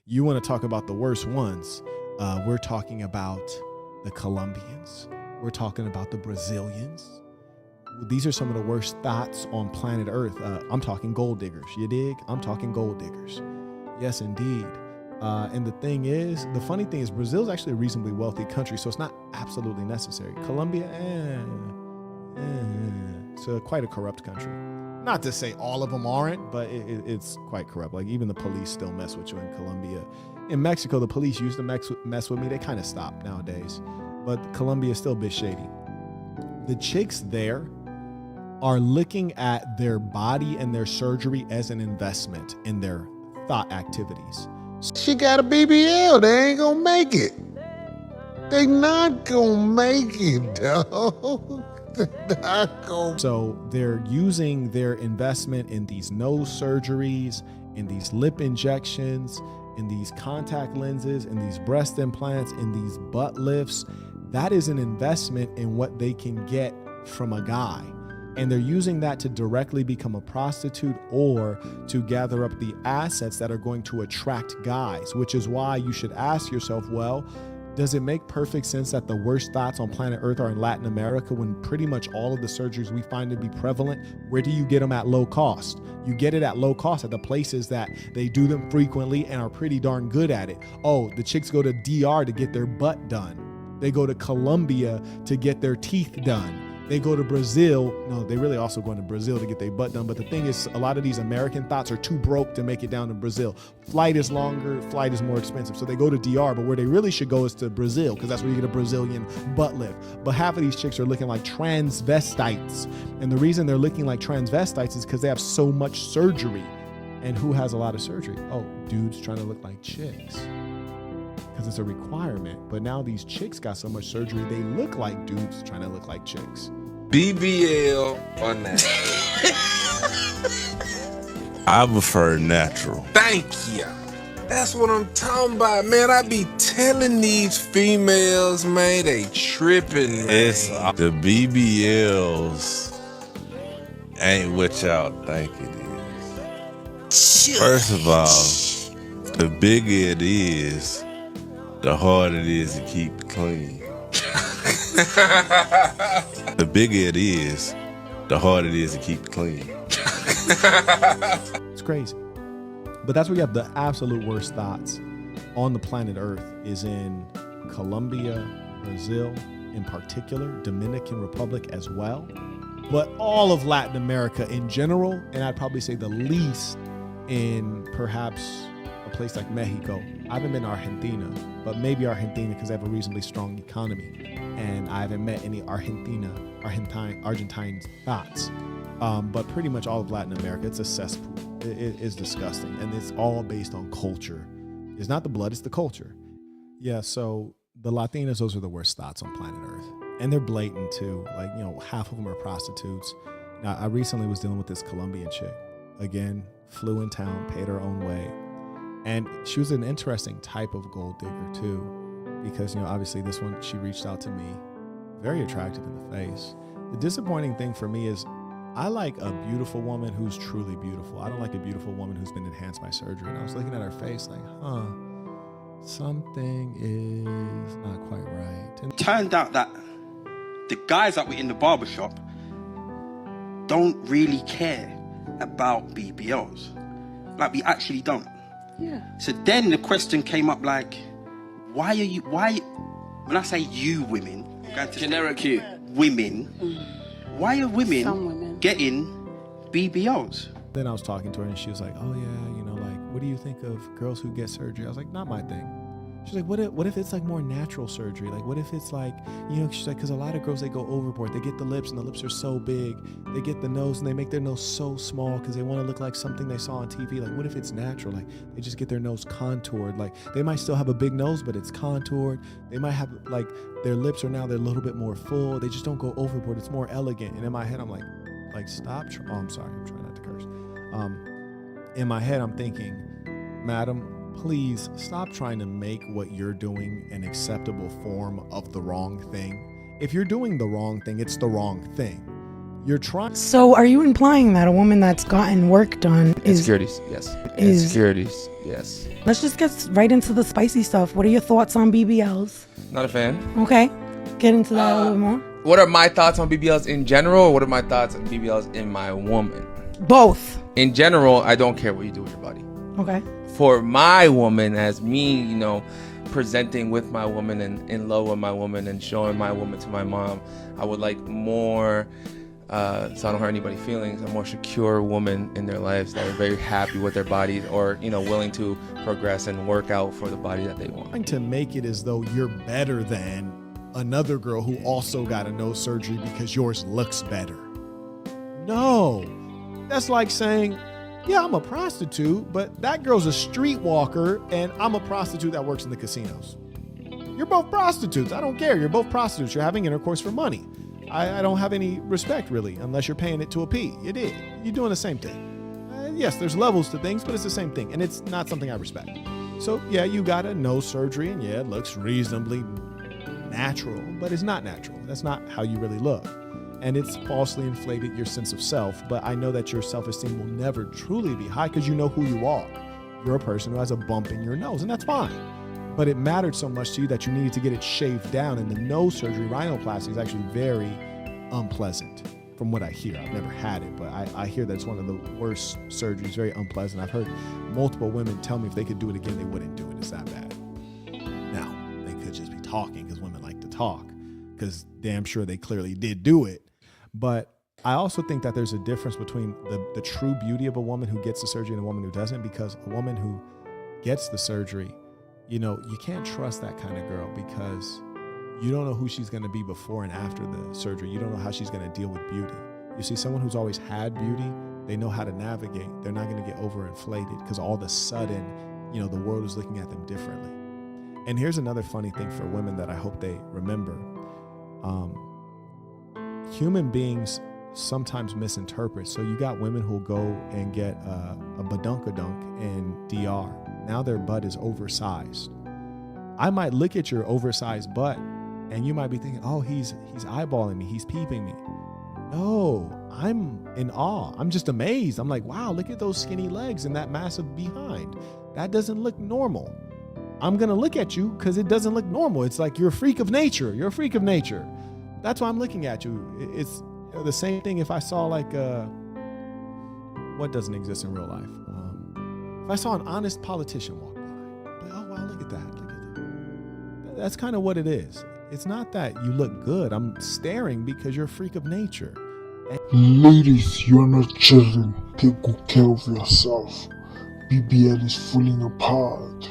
You want to talk about the worst ones? We're talking about the Colombians. We're talking about the Brazilians. These are some of the worst thoughts on planet Earth. I'm talking gold diggers. You dig? I'm talking gold diggers. Yes, indeed. And the funny thing is, Brazil is actually a reasonably wealthy country, so it's not absolutely necessary. Colombia, it's quite a corrupt country. Not to say all of them aren't, but it's quite corrupt. Like, even the police still mess with you in Colombia. In Mexico, the police used to mess with me. They kind of stopped nowadays. But Colombia is still a bit shady. The chicks there are looking at their body and their surgery as an investment in their thought activities. She got a BBL. They ain't gonna make it. They not gonna make it, dog. So they're using their investment in these nose surgeries, in these lip injections, in these contact lenses, in these breast implants, in these butt lifts. That is an investment in what they can get from a guy. And they're using that to directly become a prostitute or to gather up the assets that are going to attract guys, which is why you should ask yourself, well, does it make perfect sense that the worst thoughts on planet Earth are in Latin America when pretty much all of the surgeries we find to be prevalent, where do you get them at low cost? You get it at low cost at the places that they do them frequently and are pretty darn good at it. Oh, the chicks go to DR to get their butt done. They go to Colombia to get their teeth done. They go to Brazil. No, they really also going to Brazil to get their butt done. But the thing is, a lot of these American thoughts are too broke to make it down to Brazil. Flight is longer, flight is more expensive. So they go to DR, but where they really should go is to Brazil, because that's where you get a Brazilian butt lift. But half of these chicks are looking like transvestites. And the reason they're looking like transvestites is because they have so much surgery. And who has a lot of surgery? Oh, dudes trying to look like chicks. Because it's a requirement. But now these chicks got so much surgery, they look like dudes trying to look like chicks. BBL or natural? I prefer natural. Thank you. That's what I'm talking about, man. I be telling these females, man, they tripping, man. It's the BBLs ain't what y'all think it is. First of all, the bigger it is, the harder it is to keep it clean. The bigger it is, the harder it is to keep it clean. It's crazy. But that's where you have the absolute worst thoughts on the planet Earth is in Colombia, Brazil in particular, Dominican Republic as well, but all of Latin America in general, and I'd probably say the least in perhaps a place like Mexico. I haven't been to Argentina, but maybe Argentina because they have a reasonably strong economy, and I haven't met any Argentine thoughts. But pretty much all of Latin America, it's a cesspool. It is disgusting, and it's all based on culture. It's not the blood, it's the culture. Yeah, so the Latinas, those are the worst thoughts on planet Earth, and they're blatant too. Like, you know, half of them are prostitutes. Now, I recently was dealing with this Colombian chick. Again, flew in town, paid her own way. And she was an interesting type of gold digger too, because, you know, obviously this one, she reached out to me, very attractive in the face. The disappointing thing for me is I like a beautiful woman who's truly beautiful. I don't like a beautiful woman who's been enhanced by surgery. And I was looking at her face like, something is not quite right. And turned out that the guys that were in the barbershop don't really care about BBLs. Like, we actually don't. Yeah. So then the question came up, like, why, when I say you women, generic you, women, why are women getting BBLs? Then I was talking to her and she was like, oh yeah, you know, like, what do you think of girls who get surgery? I was like, not my thing. She's like, what if it's like more natural surgery? Like, what if it's like, you know, she's like, because a lot of girls, they go overboard. They get the lips and the lips are so big. They get the nose and they make their nose so small because they want to look like something they saw on TV. Like, what if it's natural? Like, they just get their nose contoured. Like, they might still have a big nose, but it's contoured. They might have, like, their lips are now, they're a little bit more full. They just don't go overboard. It's more elegant. And in my head, I'm like, stop. Oh, I'm sorry. I'm trying not to curse. In my head, I'm thinking, madam, please stop trying to make what you're doing an acceptable form of the wrong thing. If you're doing the wrong thing, it's the wrong thing. You're trying. So are you implying that a woman that's gotten work done is... Insecurities, yes. is- Insecurities, yes. Let's just get right into the spicy stuff. What are your thoughts on BBLs? Not a fan. Okay. Get into that a little more. What are my thoughts on BBLs in general, or what are my thoughts on BBLs in my woman? Both. In general, I don't care what you do with your body. Okay. For my woman, as me, you know, presenting with my woman and in love with my woman and showing my woman to my mom, I would like more, so I don't hurt anybody's feelings, a more secure woman in their lives that are very happy with their bodies, or, you know, willing to progress and work out for the body that they want. Trying to make it as though you're better than another girl who also got a nose surgery because yours looks better. No, that's like saying, yeah, I'm a prostitute, but that girl's a streetwalker and I'm a prostitute that works in the casinos. You're both prostitutes. I don't care. You're both prostitutes. You're having intercourse for money. I don't have any respect, really, unless you're paying it to a P. You did. You're doing the same thing. Yes, there's levels to things, but it's the same thing, and it's not something I respect. So, yeah, you got a nose surgery, and yeah, it looks reasonably natural, but it's not natural. That's not how you really look. And it's falsely inflated your sense of self, but I know that your self-esteem will never truly be high because you know who you are. You're a person who has a bump in your nose, and that's fine. But it mattered so much to you that you needed to get it shaved down, and the nose surgery, rhinoplasty, is actually very unpleasant from what I hear. I've never had it, but I hear that it's one of the worst surgeries, very unpleasant. I've heard multiple women tell me if they could do it again, they wouldn't do it. It's that bad. Now, they could just be talking because women like to talk, because damn sure they clearly did do it. But I also think that there's a difference between the true beauty of a woman who gets the surgery and a woman who doesn't, because a woman who gets the surgery, you know, you can't trust that kind of girl because you don't know who she's going to be before and after the surgery. You don't know how she's going to deal with beauty. You see, someone who's always had beauty, they know how to navigate. They're not going to get overinflated because all of a sudden, you know, the world is looking at them differently. And here's another funny thing for women that I hope they remember. Human beings sometimes misinterpret. So you got women who'll go and get a badunkadunk in DR. Now their butt is oversized. I might look at your oversized butt and you might be thinking, oh, he's eyeballing me, he's peeping me. No, I'm in awe. I'm just amazed. I'm like, wow, look at those skinny legs and that massive behind. That doesn't look normal. I'm going to look at you because it doesn't look normal. It's like you're a freak of nature. You're a freak of nature. That's why I'm looking at you. It's the same thing if I saw like what doesn't exist in real life. If I saw an honest politician walk by, like, oh, wow, look at that. Look at that. That's kind of what it is. It's not that you look good. I'm staring because you're a freak of nature. Ladies, you're not children. Take good care of yourself. BBL is falling apart.